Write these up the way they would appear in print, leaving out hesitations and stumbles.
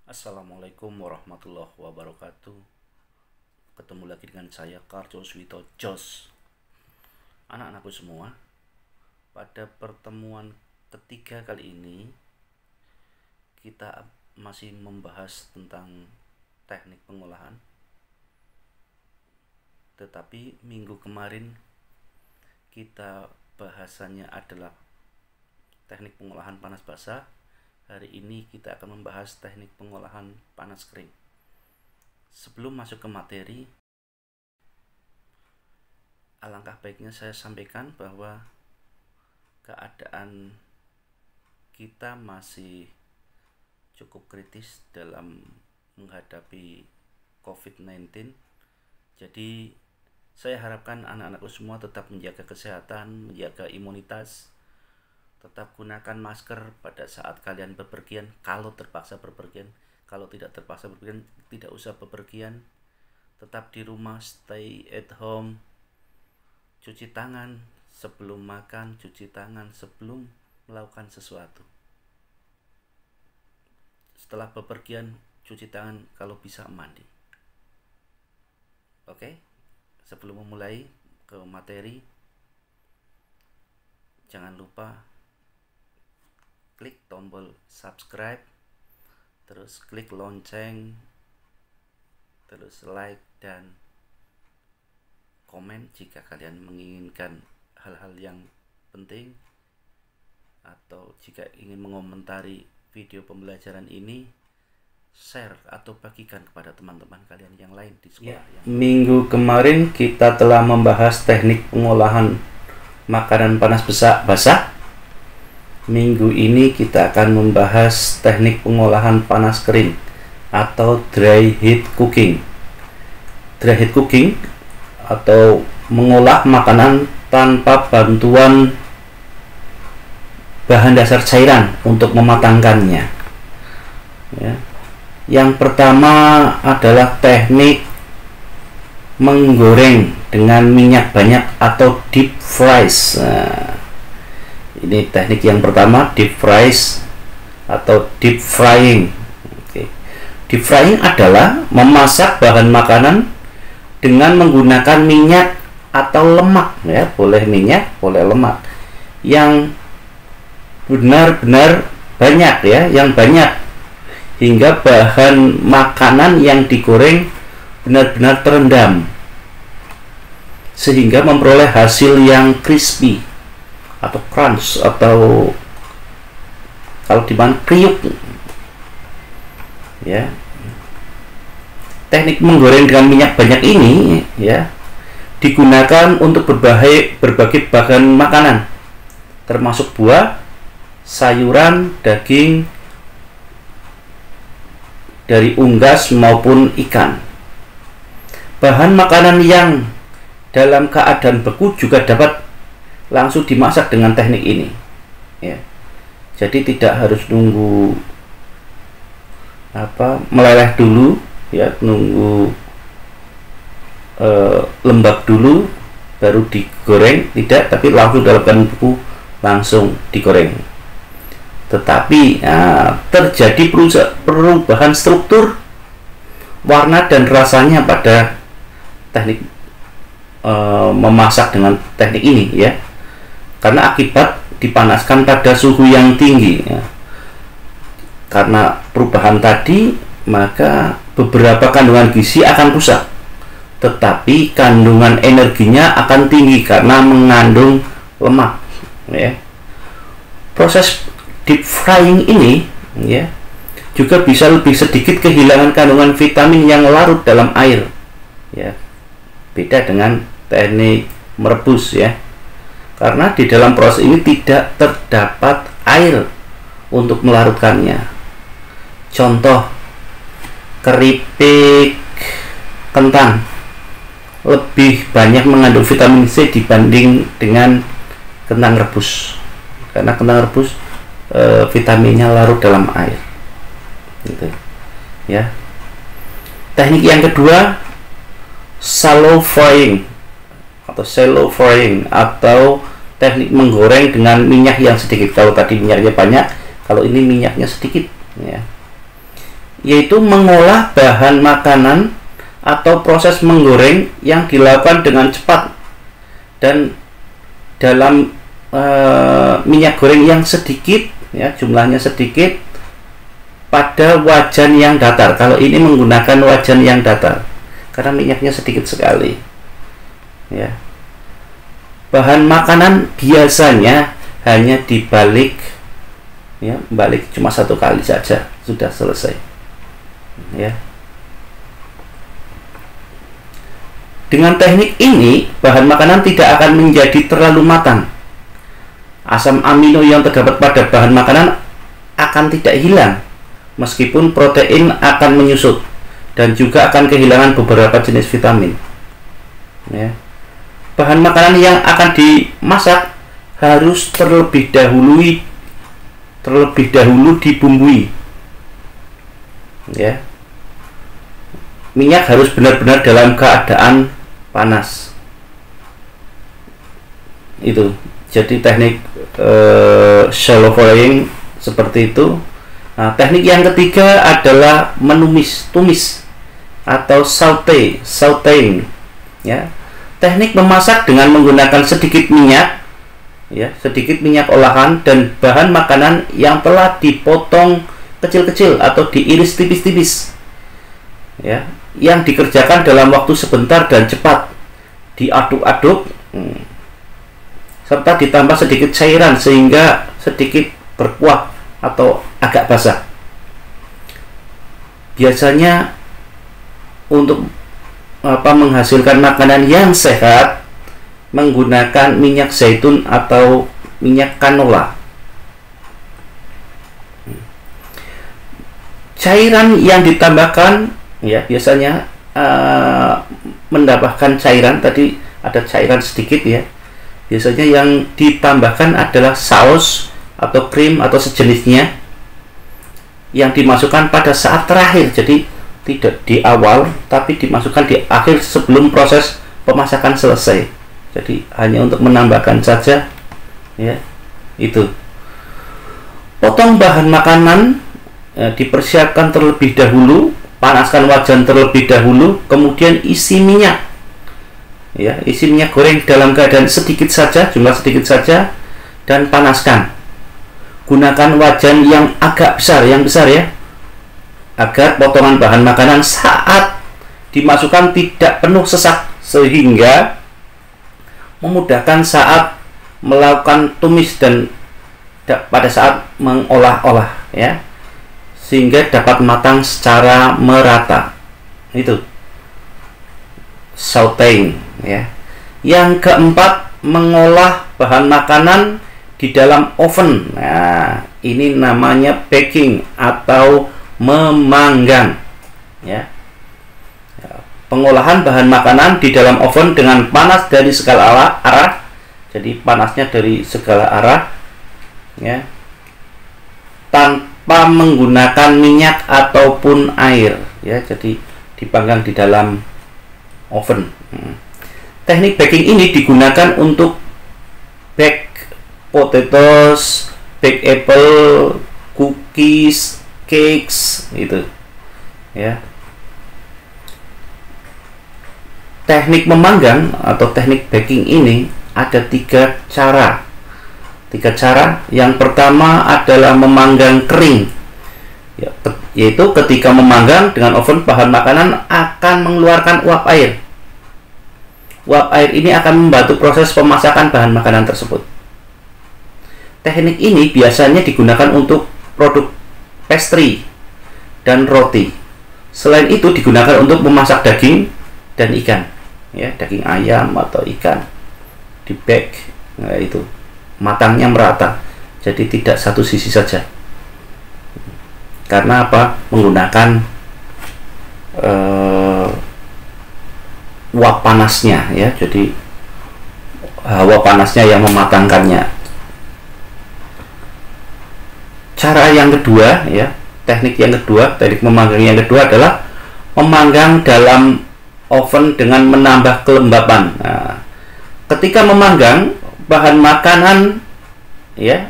Assalamualaikum warahmatullahi wabarakatuh. Ketemu lagi dengan saya Karjo Swito Jos. Anak-anakku semua, pada pertemuan ketiga kali ini kita masih membahas tentang teknik pengolahan. Tetapi minggu kemarin kita bahasannya adalah teknik pengolahan panas basah. Hari ini kita akan membahas teknik pengolahan panas kering. Sebelum masuk ke materi, alangkah baiknya saya sampaikan bahwa keadaan kita masih cukup kritis dalam menghadapi COVID-19. Jadi saya harapkan anak-anakku semua tetap menjaga kesehatan, menjaga imunitas, tetap gunakan masker pada saat kalian bepergian kalau terpaksa bepergian. Kalau tidak terpaksa bepergian, tidak usah bepergian. Tetap di rumah, stay at home. Cuci tangan sebelum makan, cuci tangan sebelum melakukan sesuatu. Setelah bepergian, cuci tangan, kalau bisa mandi. Oke? Sebelum memulai ke materi, jangan lupa klik tombol subscribe, terus klik lonceng, terus like dan komen jika kalian menginginkan hal-hal yang penting, atau jika ingin mengomentari video pembelajaran ini, share atau bagikan kepada teman-teman kalian yang lain di sekolah. Minggu kemarin kita telah membahas teknik pengolahan makanan panas basah. Minggu ini kita akan membahas teknik pengolahan panas kering atau dry heat cooking. Dry heat cooking atau mengolah makanan tanpa bantuan bahan dasar cairan untuk mematangkannya. Ya. Yang pertama adalah teknik menggoreng dengan minyak banyak atau deep fries. Ini teknik yang pertama, deep fries atau deep frying. Deep frying adalah memasak bahan makanan dengan menggunakan minyak atau lemak, ya, boleh minyak, boleh lemak, yang benar-benar banyak, ya, yang banyak, hingga bahan makanan yang digoreng benar-benar terendam sehingga memperoleh hasil yang crispy atau crunch, atau kalau di mana kriuk, ya. Teknik menggoreng dengan minyak banyak ini, ya, digunakan untuk berbagai bahan makanan termasuk buah, sayuran, daging dari unggas maupun ikan. Bahan makanan yang dalam keadaan beku juga dapat langsung dimasak dengan teknik ini, ya. Jadi tidak harus nunggu meleleh dulu, ya, nunggu lembab dulu baru digoreng, tidak, tapi langsung dalam keadaan beku langsung digoreng. Tetapi terjadi perubahan struktur, warna dan rasanya pada teknik memasak dengan teknik ini, ya, karena akibat dipanaskan pada suhu yang tinggi, ya. Karena perubahan tadi, maka beberapa kandungan gizi akan rusak, tetapi kandungan energinya akan tinggi karena mengandung lemak, ya. Proses deep frying ini, ya, juga bisa lebih sedikit kehilangan kandungan vitamin yang larut dalam air, ya. Beda dengan teknik merebus, ya, karena di dalam proses ini tidak terdapat air untuk melarutkannya. Contoh, keripik kentang lebih banyak mengandung vitamin C dibanding dengan kentang rebus, karena kentang rebus vitaminnya larut dalam air, gitu, ya. Teknik yang kedua, shallow frying atau teknik menggoreng dengan minyak yang sedikit. Kalau tadi minyaknya banyak, kalau ini minyaknya sedikit, ya. yaitu mengolah bahan makanan atau proses menggoreng yang dilakukan dengan cepat dan dalam minyak goreng yang sedikit, ya, jumlahnya sedikit, pada wajan yang datar. Kalau ini menggunakan wajan yang datar karena minyaknya sedikit sekali, ya. Bahan makanan biasanya hanya dibalik, ya, balik cuma 1 kali saja sudah selesai, ya. Dengan teknik ini bahan makanan tidak akan menjadi terlalu matang. Asam amino yang terdapat pada bahan makanan akan tidak hilang meskipun protein akan menyusut, dan juga akan kehilangan beberapa jenis vitamin, ya. Bahan makanan yang akan dimasak harus terlebih dahulu dibumbui, ya. Minyak harus benar-benar dalam keadaan panas. Itu jadi teknik shallow frying seperti itu. Nah, teknik yang ketiga adalah tumis atau sautéing, ya. Teknik memasak dengan menggunakan sedikit minyak, ya, sedikit minyak olahan dan bahan makanan yang telah dipotong kecil-kecil atau diiris tipis-tipis, ya, yang dikerjakan dalam waktu sebentar dan cepat, diaduk-aduk, serta ditambah sedikit cairan sehingga sedikit berkuah atau agak basah. Biasanya untuk menghasilkan makanan yang sehat menggunakan minyak zaitun atau minyak canola. Cairan yang ditambahkan, ya, biasanya menambahkan cairan, tadi ada cairan sedikit, ya. Biasanya yang ditambahkan adalah saus atau krim atau sejenisnya yang dimasukkan pada saat terakhir, jadi tidak di awal tapi dimasukkan di akhir sebelum proses pemasakan selesai. Jadi hanya untuk menambahkan saja, ya. Itu. Potong bahan makanan, dipersiapkan terlebih dahulu, panaskan wajan terlebih dahulu, kemudian isi minyak, ya, isi minyak goreng dalam keadaan sedikit saja, jumlah sedikit saja, dan panaskan. Gunakan wajan yang agak besar, ya, agar potongan bahan makanan saat dimasukkan tidak penuh sesak sehingga memudahkan saat melakukan tumis dan pada saat mengolah-olah, ya, sehingga dapat matang secara merata. Itu sautéing, ya. Yang keempat, mengolah bahan makanan di dalam oven. Nah, ini namanya baking atau memanggang, ya. Pengolahan bahan makanan di dalam oven dengan panas dari segala arah. Jadi panasnya dari segala arah, ya, tanpa menggunakan minyak ataupun air, ya. Jadi dipanggang di dalam oven. Teknik baking ini digunakan untuk bake potatoes, bake apple, cookies, cakes, itu, ya. Teknik memanggang atau teknik baking ini ada 3 cara. Yang pertama adalah memanggang kering, ya, yaitu ketika memanggang dengan oven, bahan makanan akan mengeluarkan uap air. Uap air ini akan membantu proses pemasakan bahan makanan tersebut. Teknik ini biasanya digunakan untuk produk pastry dan roti. Selain itu digunakan untuk memasak daging dan ikan, ya, daging ayam atau ikan di bake. Nah, itu matangnya merata, jadi tidak satu sisi saja. Karena apa? Menggunakan uap panasnya, ya, jadi hawa panasnya yang mematangkannya. Cara yang kedua, ya, teknik memanggang yang kedua adalah memanggang dalam oven dengan menambah kelembapan. Nah, ketika memanggang bahan makanan, ya,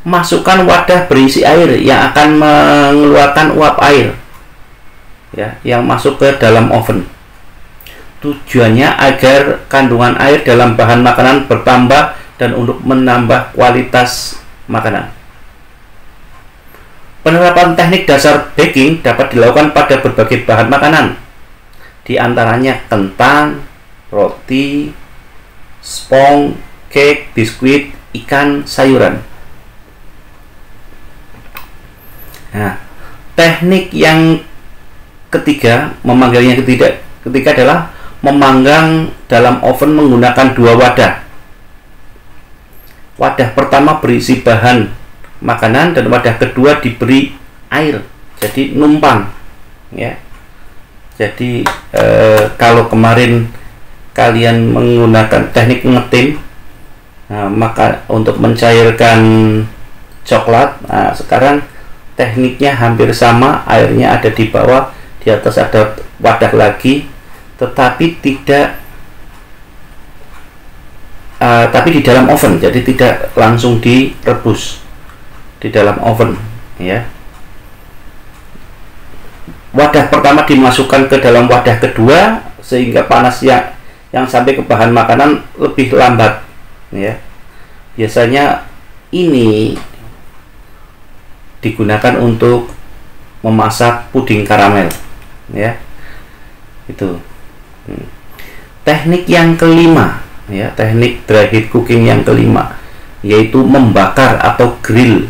masukkan wadah berisi air yang akan mengeluarkan uap air, ya, yang masuk ke dalam oven. Tujuannya agar kandungan air dalam bahan makanan bertambah dan untuk menambah kualitas makanan. Penerapan teknik dasar baking dapat dilakukan pada berbagai bahan makanan, di antaranya kentang, roti, spong, cake, biskuit, ikan, sayuran. Nah, teknik yang ketiga, ketiga adalah memanggang dalam oven menggunakan dua wadah. Wadah pertama berisi bahan makanan dan wadah kedua diberi air, jadi numpang, ya. Jadi kalau kemarin kalian menggunakan teknik ngetim, nah, maka untuk mencairkan coklat, nah, sekarang tekniknya hampir sama, airnya ada di bawah, di atas ada wadah lagi, tetapi tidak tapi di dalam oven, jadi tidak langsung direbus di dalam oven, ya. Wadah pertama dimasukkan ke dalam wadah kedua sehingga panas yang sampai ke bahan makanan lebih lambat, ya. Biasanya ini digunakan untuk memasak puding karamel, ya. Itu. Teknik yang kelima, ya, teknik dry heat cooking yang kelima, yaitu membakar atau grill.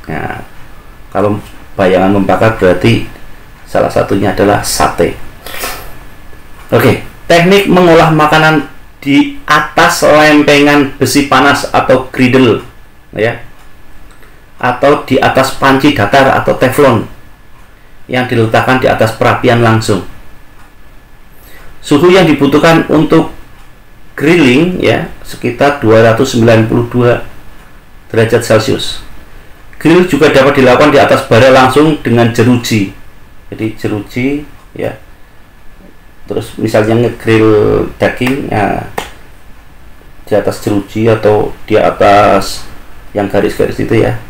Nah, kalau bayangan membakar berarti salah satunya adalah sate. Oke, teknik mengolah makanan di atas lempengan besi panas atau griddle, ya, atau di atas panci datar atau teflon yang diletakkan di atas perapian langsung. Suhu yang dibutuhkan untuk grilling, ya, sekitar 292 derajat Celcius. Grill juga dapat dilakukan di atas bara langsung dengan jeruji. Jadi jeruji, ya. Terus misalnya ngegrill daging, ya, di atas jeruji atau di atas yang garis-garis itu, ya,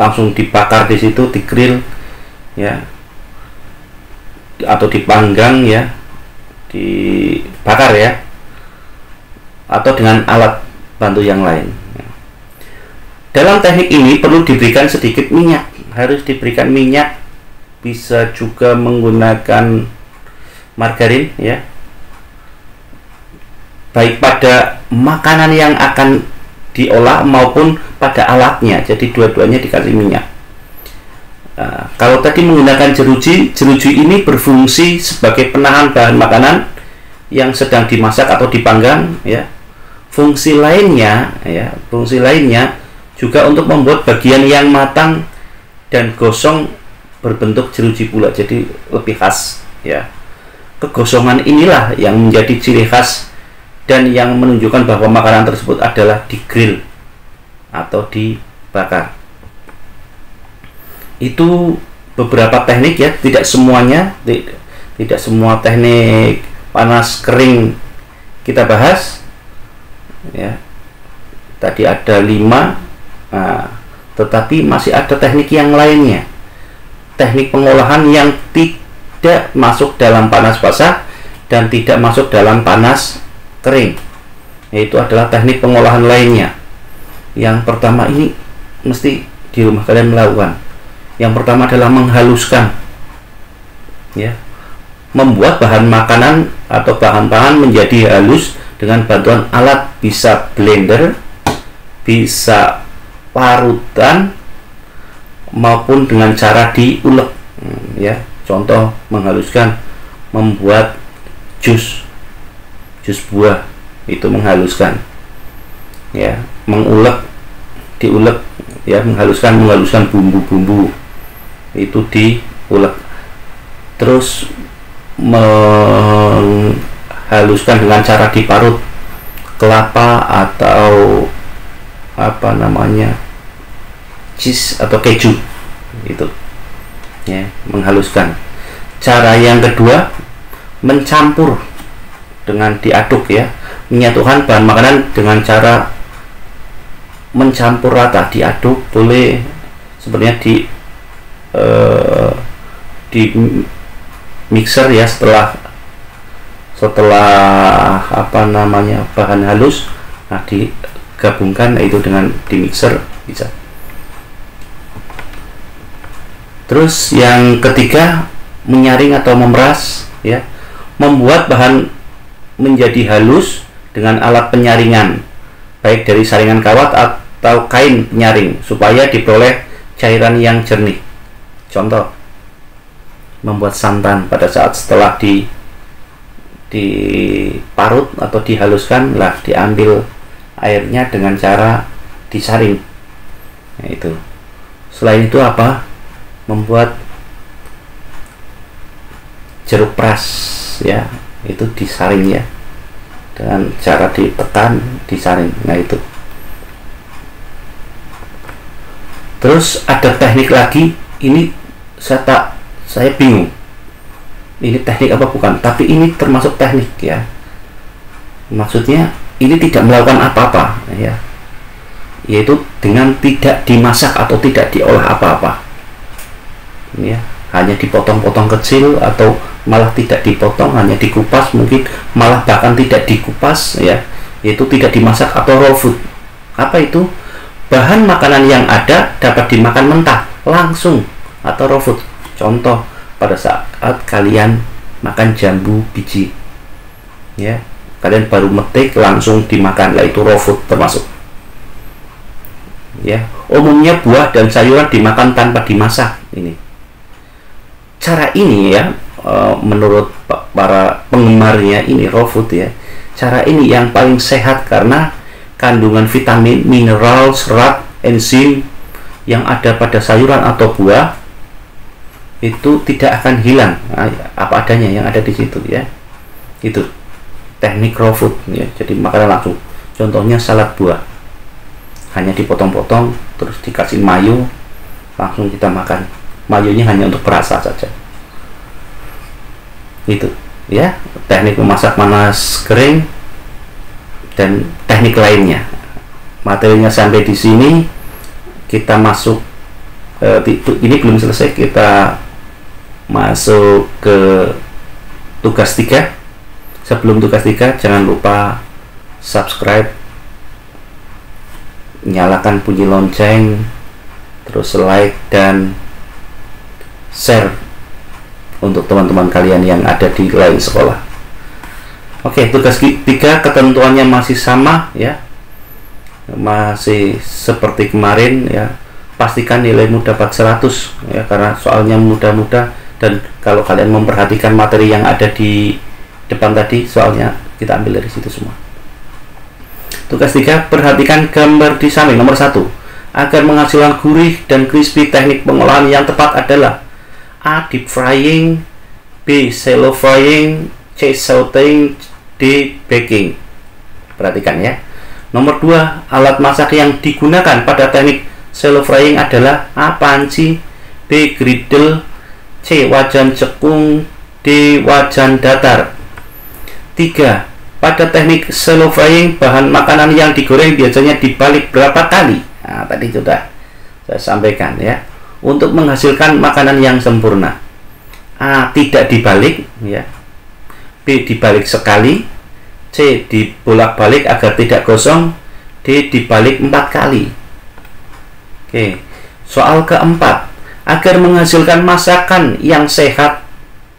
langsung dibakar di situ, digrill, ya, atau dipanggang, ya, dibakar, ya, atau dengan alat bantu yang lain. Dalam teknik ini perlu diberikan sedikit minyak, harus diberikan minyak, bisa juga menggunakan margarin, ya, baik pada makanan yang akan diolah maupun pada alatnya, jadi dua-duanya dikasih minyak. Nah, kalau tadi menggunakan jeruji ini berfungsi sebagai penahan bahan makanan yang sedang dimasak atau dipanggang, ya. Fungsi lainnya juga untuk membuat bagian yang matang dan gosong berbentuk jeruji pula, jadi lebih khas, ya. Kegosongan inilah yang menjadi ciri khas dan yang menunjukkan bahwa makanan tersebut adalah digrill atau dibakar. Itu beberapa teknik, ya, tidak semuanya, tidak semua teknik panas kering kita bahas, ya. Tadi ada 5, nah, tetapi masih ada teknik yang lainnya, teknik pengolahan yang tidak masuk dalam panas basah dan tidak masuk dalam panas kering, yaitu adalah teknik pengolahan lainnya. Yang pertama ini mesti di rumah kalian melakukan. Yang pertama adalah menghaluskan, ya, membuat bahan makanan atau bahan pangan menjadi halus dengan bantuan alat, bisa blender, bisa parutan, maupun dengan cara diulek, ya. Contoh menghaluskan, membuat jus buah, itu menghaluskan, ya. Diulek, ya, menghaluskan bumbu-bumbu itu diulek. Terus menghaluskan dengan cara diparut kelapa atau apa namanya, cheese atau keju, itu, ya, menghaluskan. Cara yang kedua, mencampur dengan diaduk, ya, menyatukan bahan makanan dengan cara mencampur rata, diaduk, boleh sebenarnya di mixer ya, setelah apa namanya, bahan halus, nah digabungkan itu dengan di mixer bisa. Terus yang ketiga, menyaring atau memeras ya, membuat bahan menjadi halus dengan alat penyaringan, baik dari saringan kawat atau kain penyaring, supaya diperoleh cairan yang jernih. Contoh, membuat santan pada saat setelah diparut atau dihaluskan, lah diambil airnya dengan cara disaring. Nah, itu. Selain itu apa? Membuat jeruk peras ya, itu disaring ya, dengan cara ditekan, disaring. Nah itu. Terus ada teknik lagi, ini saya bingung ini teknik apa bukan, tapi ini termasuk teknik ya, maksudnya ini tidak melakukan apa-apa ya, yaitu dengan tidak dimasak atau tidak diolah apa-apa ya, hanya dipotong-potong kecil atau malah tidak dipotong, hanya dikupas, mungkin malah bahkan tidak dikupas ya, yaitu tidak dimasak atau raw food. Apa itu? Bahan makanan yang ada dapat dimakan mentah langsung atau raw food. Contoh, pada saat kalian makan jambu biji ya, kalian baru metik langsung dimakan, lah itu raw food termasuk ya. Umumnya buah dan sayuran dimakan tanpa dimasak. Ini cara ini ya, menurut para penggemarnya ini raw food ya, cara ini yang paling sehat karena kandungan vitamin, mineral, serat, enzim yang ada pada sayuran atau buah itu tidak akan hilang, nah, apa adanya yang ada di situ ya. Itu teknik raw food ya, jadi makanan langsung. Contohnya salad buah, hanya dipotong-potong terus dikasih mayo, langsung kita makan. Mayonya hanya untuk perasa saja. Itu ya, teknik memasak panas kering dan teknik lainnya. Materinya sampai di sini, kita masuk ini belum selesai, kita masuk ke tugas 3. Sebelum tugas 3, jangan lupa subscribe, nyalakan bunyi lonceng, terus like dan share untuk teman-teman kalian yang ada di lain sekolah. Oke, tugas 3 ketentuannya masih sama ya, masih seperti kemarin ya. Pastikan nilaimu dapat 100 ya, karena soalnya mudah-mudah, dan kalau kalian memperhatikan materi yang ada di depan tadi, soalnya kita ambil dari situ semua. Tugas 3, perhatikan gambar di samping. Nomor 1, agar menghasilkan gurih dan crispy, teknik pengolahan yang tepat adalah A. Deep frying, B. Shallow frying, C. sauteing, D. baking. Perhatikan ya. Nomor 2, alat masak yang digunakan pada teknik shallow frying adalah A. panci, B. griddle, C. wajan cekung, D. wajan datar. 3. Pada teknik shallow frying, bahan makanan yang digoreng biasanya dibalik berapa kali? Nah, tadi sudah saya sampaikan ya. Untuk menghasilkan makanan yang sempurna, A. tidak dibalik ya, B. dibalik sekali, C. dibolak-balik agar tidak gosong, D. dibalik 4 kali. Oke, soal keempat, agar menghasilkan masakan yang sehat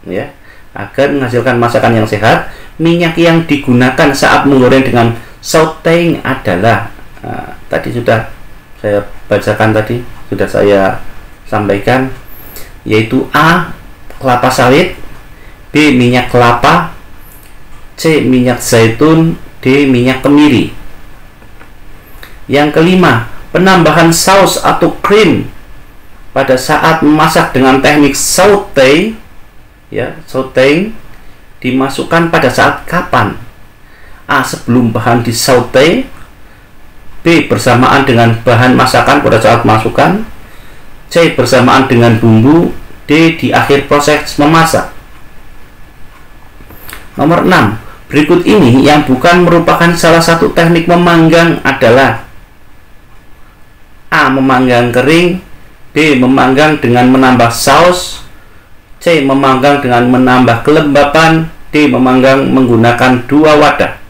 ya, agar menghasilkan masakan yang sehat, minyak yang digunakan saat menggoreng dengan sauteing adalah, tadi sudah saya bacakan, tadi sudah saya sampaikan, yaitu A. kelapa sawit, B. minyak kelapa, C. minyak zaitun, D. minyak kemiri. Yang kelima, penambahan saus atau krim pada saat memasak dengan teknik saute ya, sauteing dimasukkan pada saat kapan? A. sebelum bahan disaute, B. bersamaan dengan bahan masakan pada saat masukkan, C. bersamaan dengan bumbu, D. di akhir proses memasak. Nomor 6, berikut ini yang bukan merupakan salah satu teknik memanggang adalah A. Memanggang kering, B. Memanggang dengan menambah saus, C. Memanggang dengan menambah kelembapan, D. Memanggang menggunakan 2 wadah.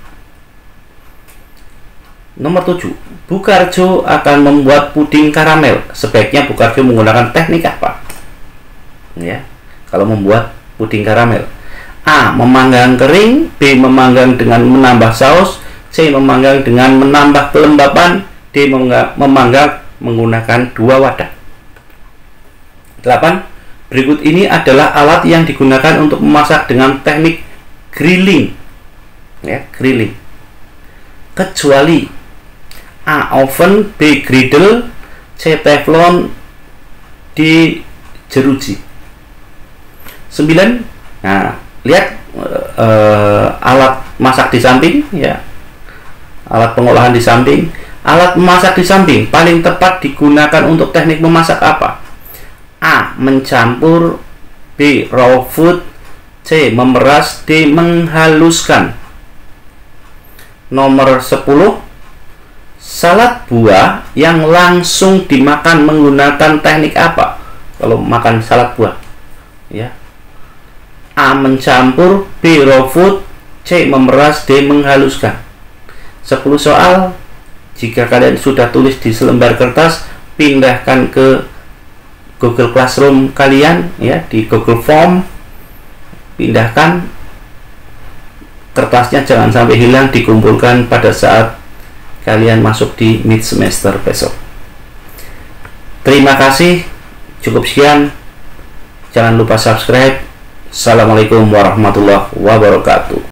Nomor 7. Bukarjo akan membuat puding karamel. Sebaiknya Bukarjo menggunakan teknik apa? Ya, kalau membuat puding karamel. A. Memanggang kering, B. Memanggang dengan menambah saus, C. Memanggang dengan menambah kelembapan, D. Memanggang menggunakan 2 wadah. 8. Berikut ini adalah alat yang digunakan untuk memasak dengan teknik grilling. Ya, grilling. Kecuali A. Oven, B. Griddle, C. Teflon, D. jeruji. 9. Nah, lihat alat masak di samping, ya. Alat pengolahan di samping. Alat memasak di samping paling tepat digunakan untuk teknik memasak apa? A. Mencampur, B. Raw food, C. Memeras, D. Menghaluskan. Nomor 10. Salad buah yang langsung dimakan menggunakan teknik apa? Kalau makan salad buah, ya. A. Mencampur, B. Raw food, C. Memeras, D. Menghaluskan. 10 soal. Jika kalian sudah tulis di selembar kertas, pindahkan ke Google Classroom kalian, ya, di Google Form. Pindahkan kertasnya, jangan sampai hilang, dikumpulkan pada saat kalian masuk di mid semester besok. Terima kasih. Cukup sekian. Jangan lupa subscribe. Assalamualaikum warahmatullahi wabarakatuh.